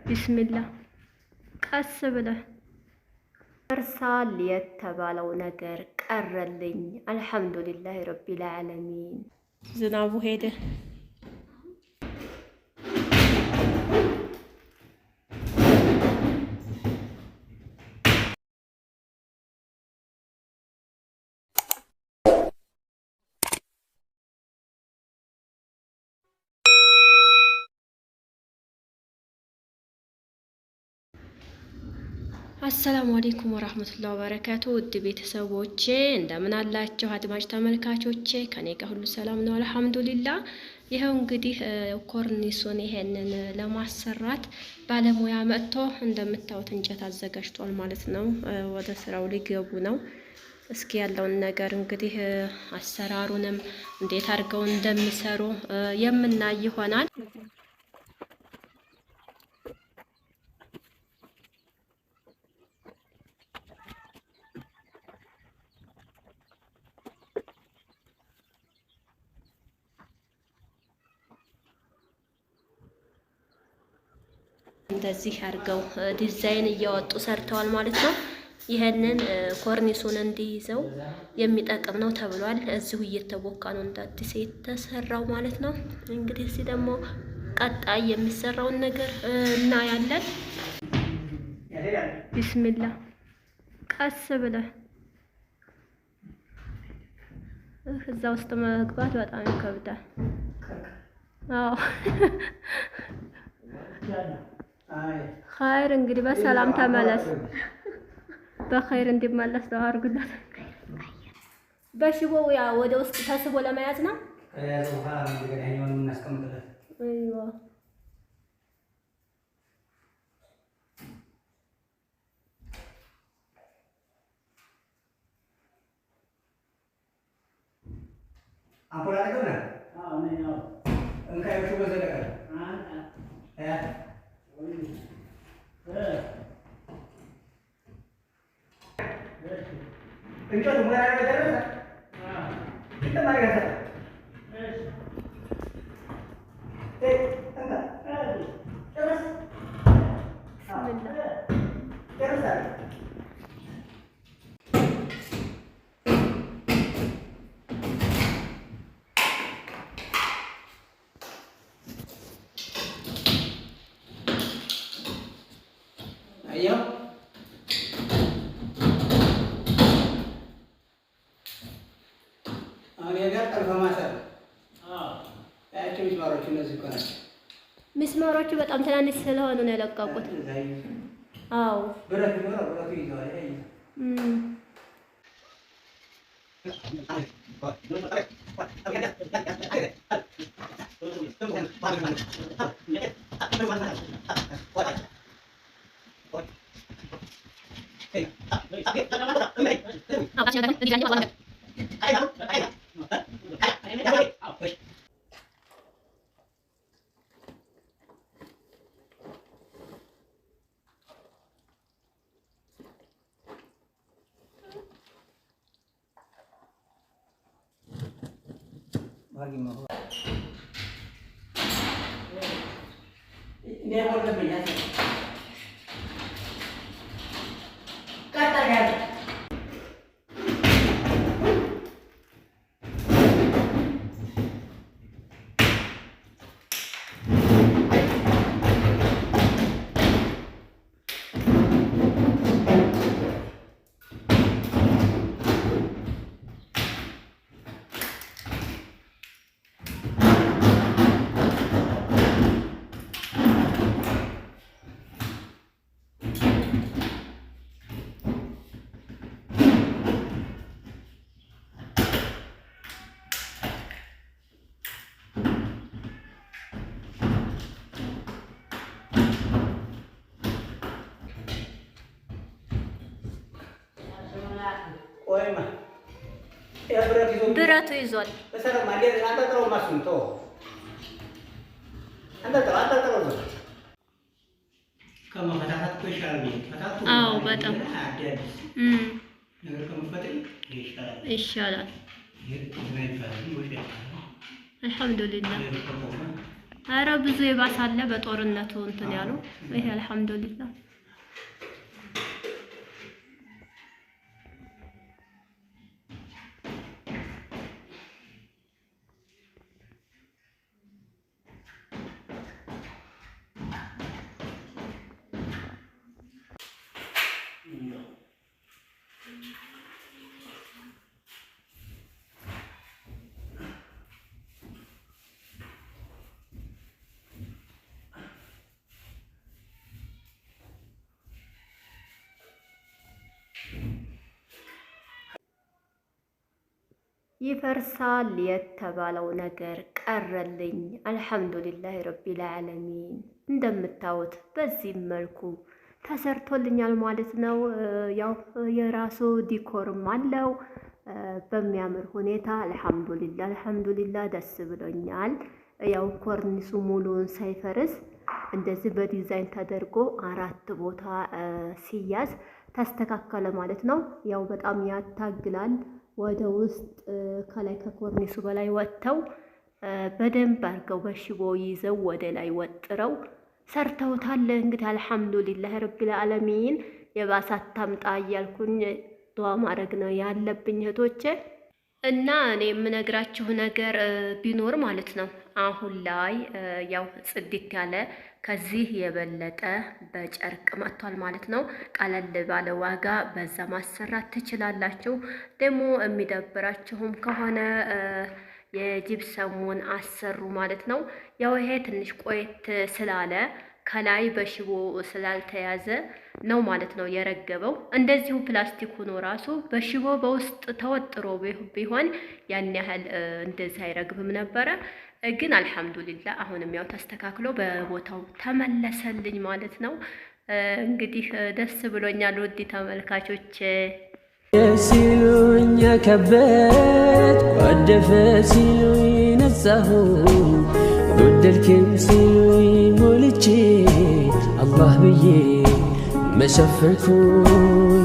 ቢስሚላህ ቀስ ብለህ እርሳል የተባለው ነገር ቀረልኝ። አልሐምዱሊላህ ረቢል ዓለሚን። ዝናቡ ሄደ። አሰላሙ አለይኩም ወራህመቱላሂ ወበረካቱ። ውድ ቤተሰቦቼ እንደምን አላችሁ? አድማጭ ተመልካቾቼ ከኔ ጋር ሁሉ ሰላም ነው አልሐምዱሊላህ። ይኸው እንግዲህ ኮርኒሱን ይሄንን ለማሰራት ባለሙያ መጥቶ እንደምታዩት እንጨት አዘጋጅቷል ማለት ነው። ወደ ስራው ሊገቡ ነው። እስኪ ያለውን ነገር እንግዲህ አሰራሩንም እንዴት አድርገው እንደሚሰሩ የምናይ ይሆናል። እንደዚህ አድርገው ዲዛይን እያወጡ ሰርተዋል ማለት ነው። ይሄንን ኮርኒሱን እንዲይዘው የሚጠቅም ነው ተብሏል። እዚሁ እየተቦካ ነው እንደ አዲስ የተሰራው ማለት ነው። እንግዲህ እዚህ ደግሞ ቀጣይ የሚሰራውን ነገር እናያለን። ቢስሚላህ ቀስ ብለህ እዛ ውስጥ መግባት በጣም ይከብዳል። አዎ ኸይር እንግዲህ በሰላም ተመለስ። በኸይር እንዲመለስ ነው አድርጉላት። በሽቦ ያ ወደ ውስጥ ተስቦ ለመያዝ ነው። አይዋ አፖላ ነገር ነው። አዎ ነው። እንካይ ሽቦ ዘለቀ እንጨቱ ሙያ ደረሰ። ሚስማሮቹ በጣም ትናንሽ ስለሆኑ ነው የለቀቁት። አዎ ብረት ነው ይዘዋል። ብረቱ ይዟል። አዎ በጣም ይሻላል። አልሐምዱሊላህ ኧረ ብዙ የባሳለ በጦርነቱ እንትን ያሉ ይሄ አልሐምዱሊላህ ይፈርሳል የተባለው ነገር ቀረልኝ። አልሐምዱሊላህ ረቢል ዓለሚን። እንደምታዩት በዚህ መልኩ ተሰርቶልኛል ማለት ነው። ያው የራሱ ዲኮርም አለው በሚያምር ሁኔታ። አልሐምዱሊላህ ደስ ብሎኛል። ያው ኮርኒሱ ሙሉውን ሳይፈርስ እንደዚህ በዲዛይን ተደርጎ 4 ቦታ ሲያዝ ተስተካከለ ማለት ነው። ያው በጣም ያታግላል። ወደ ውስጥ ከላይ ከኮርኒሱ በላይ ወጥተው በደንብ አድርገው በሽቦ ይዘው ወደ ላይ ወጥረው ሰርተውታል። እንግዲህ አልሐምዱሊላህ ረቢል ዓለሚን። የባሳት ታምጣ እያልኩኝ ዱዓ ማድረግ ነው ያለብኝ እህቶቼ። እና እኔ የምነግራችሁ ነገር ቢኖር ማለት ነው አሁን ላይ ያው ጽድት ያለ ከዚህ የበለጠ በጨርቅ መጥቷል ማለት ነው። ቀለል ባለ ዋጋ በዛ ማሰራት ትችላላችሁ። ደግሞ የሚደብራችሁም ከሆነ የጂፕሰሙን አሰሩ ማለት ነው። ያው ይሄ ትንሽ ቆየት ስላለ ከላይ በሽቦ ስላልተያዘ ነው ማለት ነው የረገበው። እንደዚሁ ፕላስቲክ ሆኖ ራሱ በሽቦ በውስጥ ተወጥሮ ቢሆን ያን ያህል እንደዚህ አይረግብም ነበረ። ግን አልሐምዱሊላህ አሁንም ያው ተስተካክሎ በቦታው ተመለሰልኝ ማለት ነው። እንግዲህ ደስ ብሎኛል ውድ ተመልካቾች። ሲሉኝ ከበት ወደፈ ሲሉኝ ነጻሁ ጎደልክም ሲሉኝ ሞልቼ አላህ ብዬ መሸፈርኩኝ